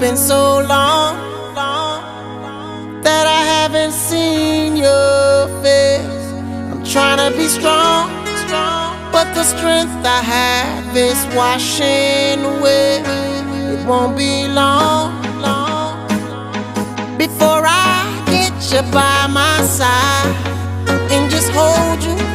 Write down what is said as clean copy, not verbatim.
been so long that I haven't seen your face. I'm trying to be strong, but the strength I have is washing away. It won't be long before I get you by my side and just hold you